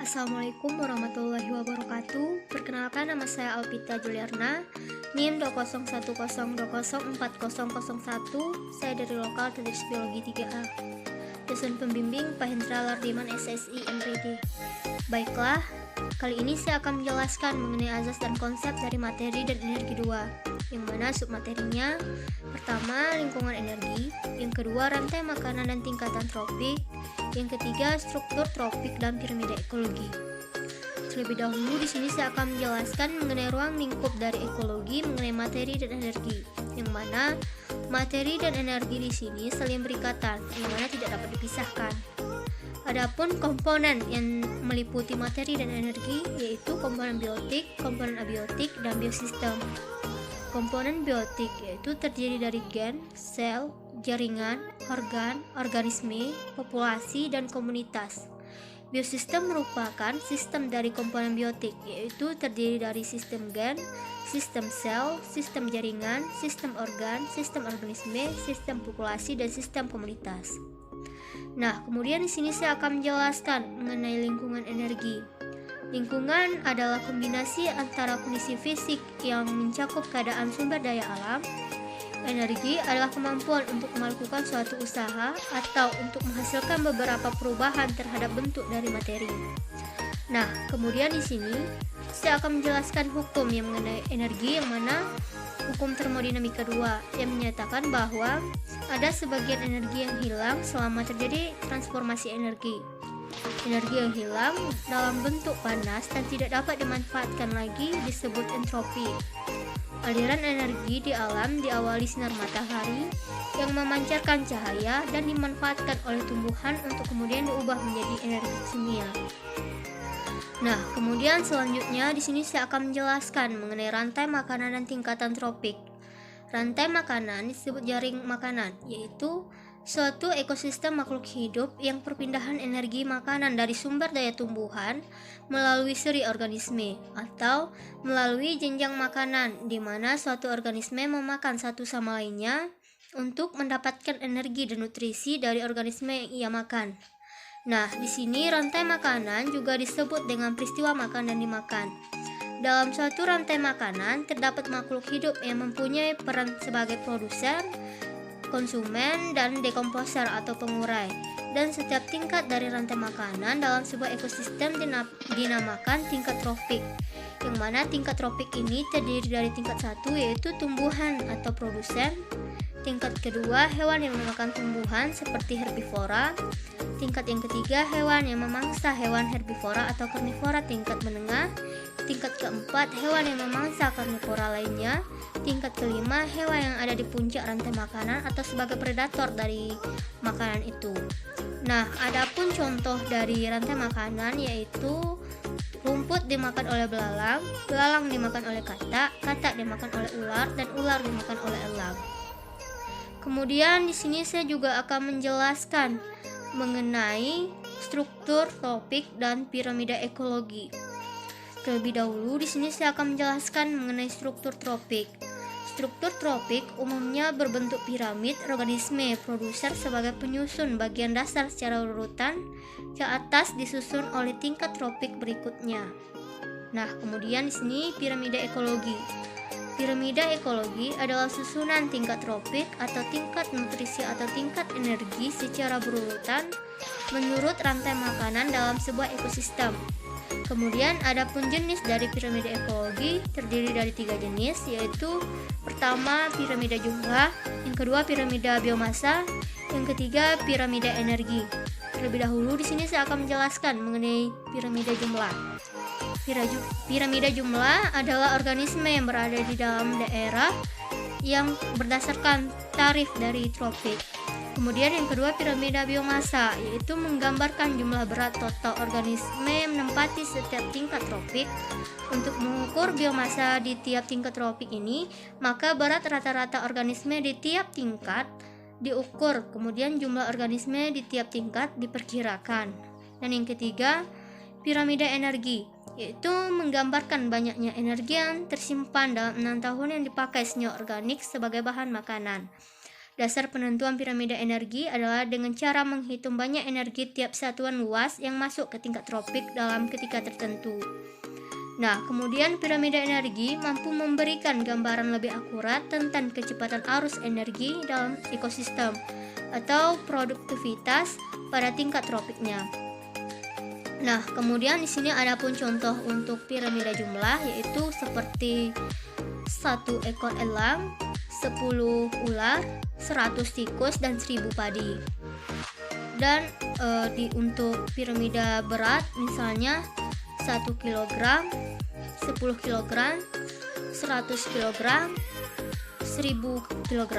Assalamualaikum warahmatullahi wabarakatuh. Perkenalkan, nama saya Alpita Juliarna, NIM 20102040001. Saya dari Lokal Tedris Biologi 3A. Dosen pembimbing Pak Hendra Lardiman SSI MPD. Baiklah, kali ini saya akan menjelaskan mengenai azas dan konsep dari materi dan energi 2, yang mana submaterinya pertama lingkungan energi, yang kedua rantai makanan dan tingkatan tropik, yang ketiga struktur tropik dan piramida ekologi. Terlebih dahulu di sini saya akan menjelaskan mengenai ruang lingkup dari ekologi mengenai materi dan energi, yang mana materi dan energi di sini saling berikatan, yang mana tidak dapat dipisahkan. Adapun komponen yang meliputi materi dan energi yaitu komponen biotik, komponen abiotik, dan biosistem. Komponen biotik yaitu terdiri dari gen, sel, jaringan, organ, organisme, populasi, dan komunitas. Biosistem merupakan sistem dari komponen biotik, yaitu terdiri dari sistem gen, sistem sel, sistem jaringan, sistem organ, sistem organisme, sistem populasi, dan sistem komunitas. Nah, kemudian di sini saya akan menjelaskan mengenai lingkungan energi. Lingkungan adalah kombinasi antara kondisi fisik yang mencakup keadaan sumber daya alam. Energi adalah kemampuan untuk melakukan suatu usaha atau untuk menghasilkan beberapa perubahan terhadap bentuk dari materi. Nah, kemudian di sini saya akan menjelaskan hukum yang mengenai energi, yang mana hukum termodinamika 2 yang menyatakan bahwa ada sebagian energi yang hilang selama terjadi transformasi energi. Energi yang hilang dalam bentuk panas dan tidak dapat dimanfaatkan lagi disebut entropi. Aliran energi di alam diawali sinar matahari yang memancarkan cahaya dan dimanfaatkan oleh tumbuhan untuk kemudian diubah menjadi energi kimia. Nah, kemudian selanjutnya di sini saya akan menjelaskan mengenai rantai makanan dan tingkatan tropik. Rantai makanan disebut jaring makanan, yaitu suatu ekosistem makhluk hidup yang perpindahan energi makanan dari sumber daya tumbuhan melalui seri organisme atau melalui jenjang makanan, di mana suatu organisme memakan satu sama lainnya untuk mendapatkan energi dan nutrisi dari organisme yang ia makan. Nah, di sini rantai makanan juga disebut dengan peristiwa makan dan dimakan. Dalam suatu rantai makanan terdapat makhluk hidup yang mempunyai peran sebagai produsen, konsumen, dan dekomposer atau pengurai. Dan setiap tingkat dari rantai makanan dalam sebuah ekosistem dinamakan tingkat tropik, yang mana tingkat tropik ini terdiri dari tingkat 1 yaitu tumbuhan atau produsen, tingkat kedua hewan yang memakan tumbuhan seperti herbivora, tingkat yang ketiga hewan yang memangsa hewan herbivora atau karnivora tingkat menengah, tingkat keempat hewan yang memangsa karnivora lainnya, tingkat kelima hewan yang ada di puncak rantai makanan atau sebagai predator dari makanan itu. Nah, adapun contoh dari rantai makanan yaitu rumput dimakan oleh belalang, belalang dimakan oleh katak, katak dimakan oleh ular, dan ular dimakan oleh elang. Kemudian di sini saya juga akan menjelaskan mengenai struktur tropik dan piramida ekologi. Terlebih dahulu di sini saya akan menjelaskan mengenai struktur tropik. Struktur tropik umumnya berbentuk piramid organisme produser sebagai penyusun bagian dasar secara urutan ke atas disusun oleh tingkat tropik berikutnya. Nah, kemudian di sini piramida ekologi. Piramida ekologi adalah susunan tingkat tropik atau tingkat nutrisi atau tingkat energi secara berurutan menurut rantai makanan dalam sebuah ekosistem. Kemudian ada pun jenis dari piramida ekologi terdiri dari 3 jenis, yaitu pertama piramida jumlah, yang kedua piramida biomasa, yang ketiga piramida energi. Terlebih dahulu di sini saya akan menjelaskan mengenai piramida jumlah. Piramida jumlah adalah organisme yang berada di dalam daerah yang berdasarkan tarif dari tropik. Kemudian yang kedua piramida biomasa, yaitu menggambarkan jumlah berat total organisme yang menempati setiap tingkat tropik. Untuk mengukur biomasa di tiap tingkat tropik ini, maka berat rata-rata organisme di tiap tingkat diukur, kemudian jumlah organisme di tiap tingkat diperkirakan. Dan yang ketiga, piramida energi, yaitu menggambarkan banyaknya energi yang tersimpan dalam 6 tahun yang dipakai senyawa organik sebagai bahan makanan. Dasar penentuan piramida energi adalah dengan cara menghitung banyak energi tiap satuan luas yang masuk ke tingkat tropik dalam ketika tertentu. Nah, kemudian piramida energi mampu memberikan gambaran lebih akurat tentang kecepatan arus energi dalam ekosistem atau produktivitas pada tingkat tropiknya. Nah, kemudian di sini ada pun contoh untuk piramida jumlah, yaitu seperti 1 ekor elang, 10 ular, 100 tikus, dan 1000 padi. Dan untuk piramida berat misalnya 1 kg, 10 kg, 100 kg, 1000 kg.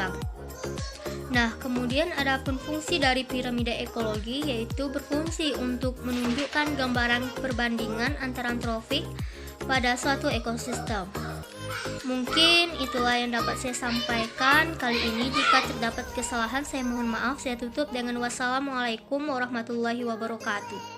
Nah, kemudian ada pun fungsi dari piramida ekologi, yaitu berfungsi untuk menunjukkan gambaran perbandingan antara tropik pada suatu ekosistem. Mungkin itulah yang dapat saya sampaikan kali ini. Jika terdapat kesalahan, saya mohon maaf. Saya tutup dengan wassalamualaikum warahmatullahi wabarakatuh.